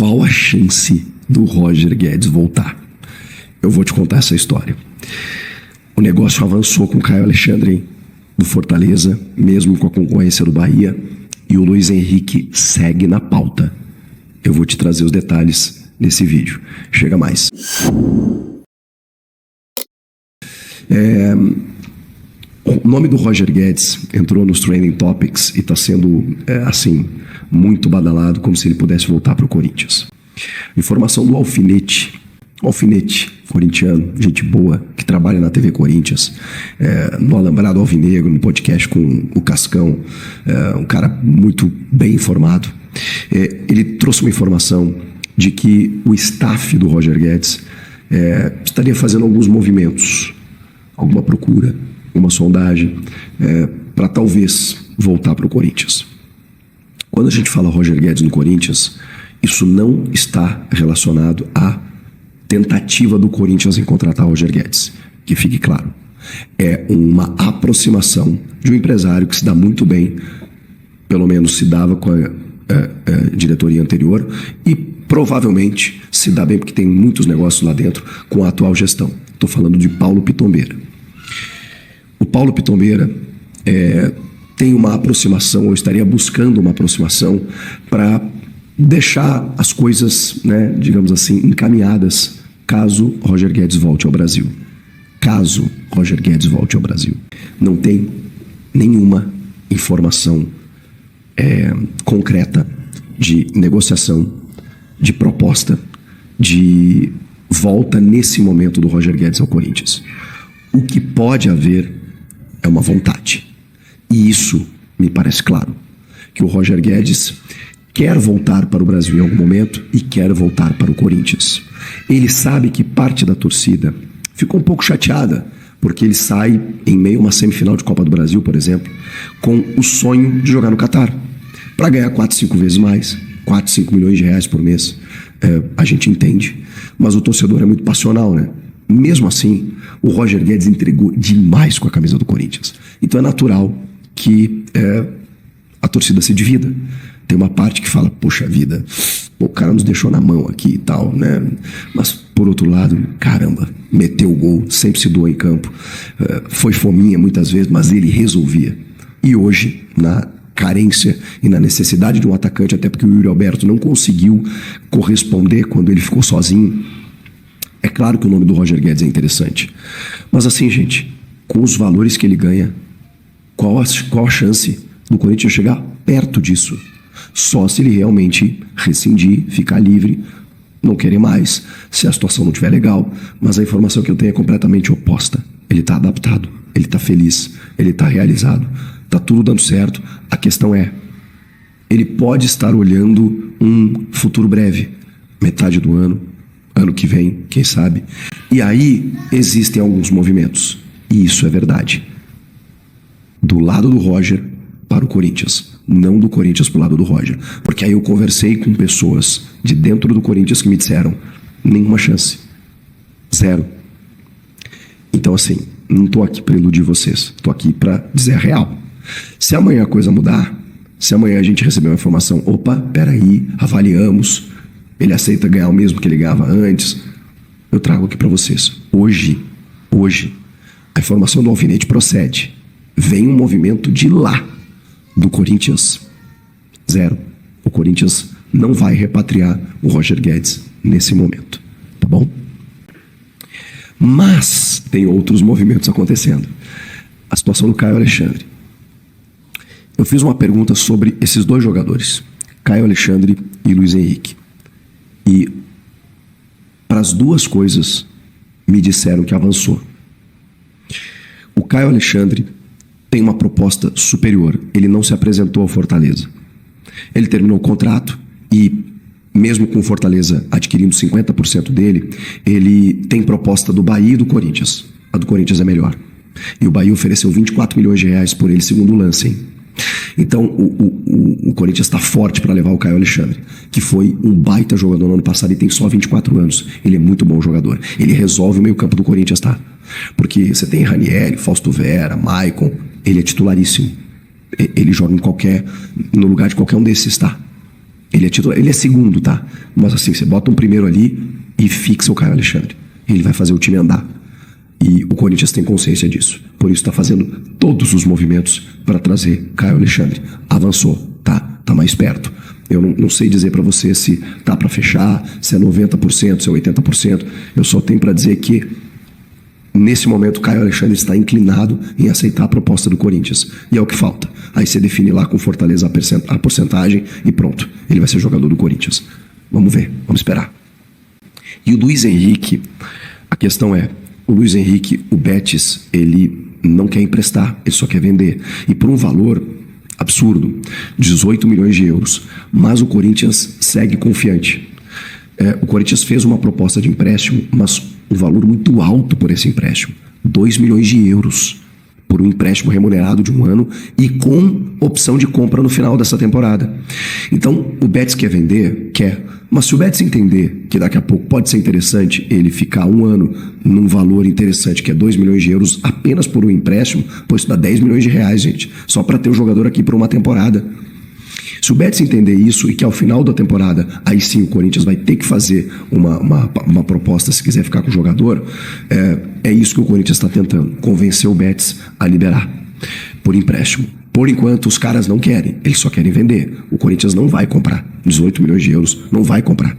Qual a chance do Roger Guedes voltar? Eu vou te contar essa história. O negócio avançou com o Caio Alexandre do Fortaleza, mesmo com a concorrência do Bahia, e o Luiz Henrique segue na pauta. Eu vou te trazer os detalhes nesse vídeo. Chega mais. O nome do Roger Guedes entrou nos Trending Topics e está sendo, muito badalado, como se ele pudesse voltar para o Corinthians. Informação do Alfinete corintiano, gente boa, que trabalha na TV Corinthians, no Alambrado Alvinegro, no podcast com o Cascão, um cara muito bem informado. Ele trouxe uma informação de que o staff do Roger Guedes estaria fazendo alguns movimentos, alguma procura, uma sondagem, para talvez voltar para o Corinthians. Quando a gente fala Roger Guedes no Corinthians, isso não está relacionado à tentativa do Corinthians em contratar Roger Guedes, que fique claro. É uma aproximação de um empresário que se dá muito bem, pelo menos se dava com a diretoria anterior, e provavelmente se dá bem porque tem muitos negócios lá dentro com a atual gestão. Estou falando de Paulo Pitombeira. O Paulo Pitombeira tem uma aproximação, ou estaria buscando uma aproximação para deixar as coisas, digamos assim, encaminhadas caso Roger Guedes volte ao Brasil. Caso Roger Guedes volte ao Brasil. Não tem nenhuma informação concreta de negociação, de proposta, de volta nesse momento do Roger Guedes ao Corinthians. O que pode haver é uma vontade. E isso me parece claro, que o Roger Guedes quer voltar para o Brasil em algum momento e quer voltar para o Corinthians. Ele sabe que parte da torcida ficou um pouco chateada, porque ele sai em meio a uma semifinal de Copa do Brasil, por exemplo, com o sonho de jogar no Catar, para ganhar 4, 5 vezes mais, 4, 5 milhões de reais por mês. A gente entende, mas o torcedor é muito passional, né? Mesmo assim, o Roger Guedes entregou demais com a camisa do Corinthians. Então é natural que a torcida se divida. Tem uma parte que fala, poxa vida, o cara nos deixou na mão aqui e tal, né? Mas, por outro lado, caramba, meteu o gol, sempre se doou em campo. Foi fominha muitas vezes, mas ele resolvia. E hoje, na carência e na necessidade de um atacante, até porque o Yuri Alberto não conseguiu corresponder quando ele ficou sozinho, é claro que o nome do Roger Guedes é interessante. Mas assim, gente, com os valores que ele ganha, qual a chance do Corinthians chegar perto disso? Só se ele realmente rescindir, ficar livre, não querer mais, se a situação não estiver legal. Mas a informação que eu tenho é completamente oposta. Ele está adaptado, ele está feliz, ele está realizado, está tudo dando certo. A questão é, ele pode estar olhando um futuro breve, metade do ano que vem, quem sabe. E aí existem alguns movimentos, e isso é verdade. Do lado do Roger para o Corinthians, não do Corinthians para o lado do Roger. Porque aí eu conversei com pessoas de dentro do Corinthians que me disseram, nenhuma chance, zero. Então assim, não estou aqui para iludir vocês, estou aqui para dizer a real. Se amanhã a coisa mudar, se amanhã a gente receber uma informação, opa, peraí, avaliamos, ele aceita ganhar o mesmo que ele ganhava antes, eu trago aqui para vocês. Hoje, a informação do Alfinete procede. Vem um movimento de lá, do Corinthians, zero. O Corinthians não vai repatriar o Roger Guedes nesse momento, tá bom? Mas tem outros movimentos acontecendo. A situação do Caio Alexandre. Eu fiz uma pergunta sobre esses dois jogadores, Caio Alexandre e Luiz Henrique. E para as duas coisas me disseram que avançou. O Caio Alexandre tem uma proposta superior. Ele não se apresentou ao Fortaleza. Ele terminou o contrato e, mesmo com o Fortaleza adquirindo 50% dele, ele tem proposta do Bahia e do Corinthians. A do Corinthians é melhor. E o Bahia ofereceu 24 milhões de reais por ele, segundo o lance, hein? Então o Corinthians está forte para levar o Caio Alexandre, que foi um baita jogador no ano passado e tem só 24 anos. Ele é muito bom jogador. Ele resolve o meio campo do Corinthians, tá? Porque você tem Ranieri, Fausto Vera, Maicon. Ele é titularíssimo. Ele joga no lugar de qualquer um desses, tá? Ele é titular, ele é segundo, tá? Mas assim, você bota um primeiro ali e fixa o Caio Alexandre. Ele vai fazer o time andar. E o Corinthians tem consciência disso. Por isso está fazendo todos os movimentos para trazer Caio Alexandre. Avançou, tá? Tá mais perto. Eu não sei dizer para você se tá para fechar, se é 90%, se é 80%. Eu só tenho para dizer que nesse momento o Caio Alexandre está inclinado em aceitar a proposta do Corinthians. E é o que falta. Aí você define lá com Fortaleza a porcentagem e pronto. Ele vai ser jogador do Corinthians. Vamos ver, vamos esperar. E o Luiz Henrique, a questão é, o Luiz Henrique, o Betis, ele não quer emprestar, ele só quer vender. E por um valor absurdo, 18 milhões de euros. Mas o Corinthians segue confiante. O Corinthians fez uma proposta de empréstimo, mas um valor muito alto por esse empréstimo. 2 milhões de euros por um empréstimo remunerado de um ano e com opção de compra no final dessa temporada. Então, o Betis quer vender? Quer. Mas se o Betis entender que daqui a pouco pode ser interessante ele ficar um ano num valor interessante, que é 2 milhões de euros apenas por um empréstimo, pois isso dá 10 milhões de reais, gente, só para ter o jogador aqui por uma temporada. Se o Betis entender isso e que ao final da temporada, aí sim o Corinthians vai ter que fazer uma proposta se quiser ficar com o jogador, é isso que o Corinthians está tentando, convencer o Betis a liberar por empréstimo. Por enquanto, os caras não querem, eles só querem vender. O Corinthians não vai comprar 18 milhões de euros, não vai comprar.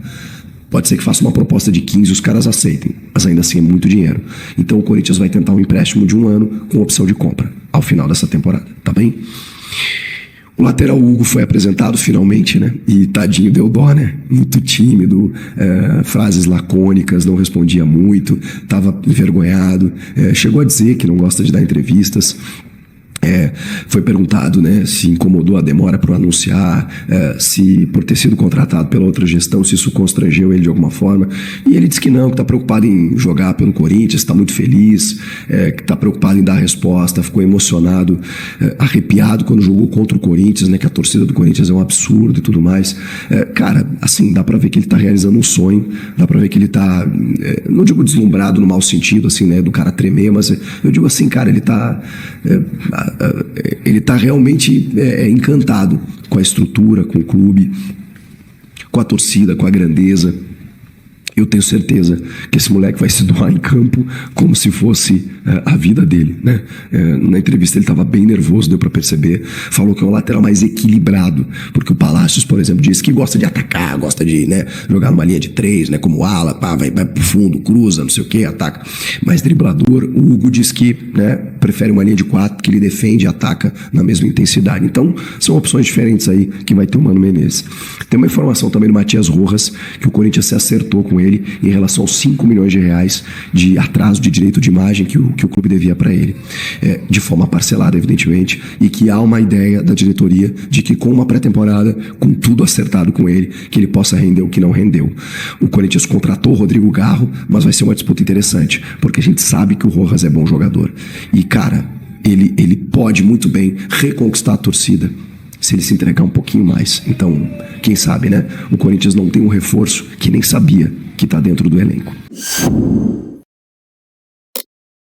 Pode ser que faça uma proposta de 15 e os caras aceitem, mas ainda assim é muito dinheiro. Então o Corinthians vai tentar um empréstimo de um ano com opção de compra ao final dessa temporada, tá bem? O lateral Hugo foi apresentado finalmente, né? E tadinho, deu dó, né? Muito tímido, frases lacônicas, não respondia muito, estava envergonhado, chegou a dizer que não gosta de dar entrevistas. Foi perguntado, né, se incomodou a demora para anunciar, se por ter sido contratado pela outra gestão, se isso constrangeu ele de alguma forma. E ele disse que não, que está preocupado em jogar pelo Corinthians, está muito feliz, que está preocupado em dar resposta, ficou emocionado, arrepiado quando jogou contra o Corinthians, né, que a torcida do Corinthians é um absurdo e tudo mais. Cara, assim, dá para ver que ele está realizando um sonho, dá para ver que ele está, não digo deslumbrado no mau sentido, assim, né, do cara tremer, mas eu digo assim, cara, ele está realmente encantado com a estrutura, com o clube, com a torcida, com a grandeza. Eu tenho certeza que esse moleque vai se doar em campo como se fosse a vida dele, né? Na entrevista ele estava bem nervoso, deu para perceber. Falou que é um lateral mais equilibrado, porque o Palácios, por exemplo, disse que gosta de atacar, gosta de, né, jogar numa linha de 3, né, como ala, pá, vai pro fundo, cruza, não sei o que, ataca. Mas driblador, o Hugo diz que, né, prefere uma linha de 4, que ele defende e ataca na mesma intensidade. Então, são opções diferentes aí que vai ter o Mano Menezes. Tem uma informação também do Matias Rojas, que o Corinthians se acertou com ele em relação aos 5 milhões de reais de atraso de direito de imagem que o clube devia para ele. De forma parcelada, evidentemente, e que há uma ideia da diretoria de que com uma pré-temporada, com tudo acertado com ele, que ele possa render o que não rendeu. O Corinthians contratou o Rodrigo Garro, mas vai ser uma disputa interessante, porque a gente sabe que o Rojas é bom jogador. E, cara, ele pode muito bem reconquistar a torcida se ele se entregar um pouquinho mais. Então, quem sabe, né? O Corinthians não tem um reforço que nem sabia que está dentro do elenco.